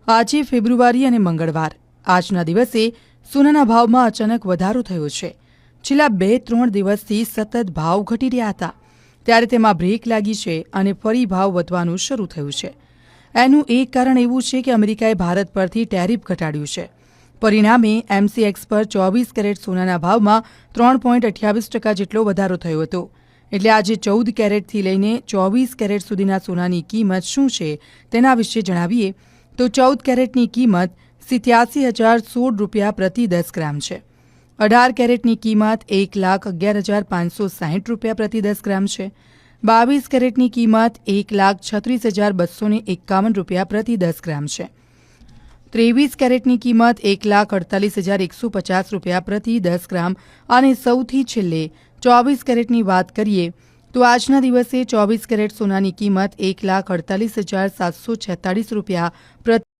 આજે ફેબ્રુઆરી અને મંગળવાર આજના દિવસે સોનાના ભાવમાં અચાનક વધારો થયો છે। છેલ્લા 2-3 દિવસથી સતત ભાવ ઘટી રહ્યા હતા, ત્યારે તેમાં બ્રેક લાગી છે અને ફરી ભાવ વધવાનું શરૂ થયું છે। એનું એક કારણ એવું છે કે અમેરિકાએ ભારત પરથી ટેરિફ ઘટાડ્યું છે। પરિણામે એમસીએક્સ પર 24 કેરેટ સોનાના ભાવમાં 3.28% જેટલો વધારો થયો હતો। એટલે આજે 14 કેરેટથી લઈને 24 કેરેટ સુધીના સોનાની કિંમત શું છે તેના વિશે જણાવીએ તો 14 કેરેટની કિંમત 87,016 રૂપિયા પ્રતિ 10 ગ્રામ છે। 18 કેરેટની કિંમત 1,11,560 રૂપિયા પ્રતિ 10 ગ્રામ છે। 22 કેરેટની કિંમત 1,36,251 રૂપિયા પ્રતિ 10 ગ્રામ છે। 23 કેરેટની કિંમત 1,48,150 રૂપિયા પ્રતિ 10 ગ્રામ અને સૌથી છેલ્લે 24 કેરેટની વાત કરીએ તો આજના દિવસે 24 કેરેટ સોનાની કિંમત 1,48,746 રૂપિયા પ્રતિ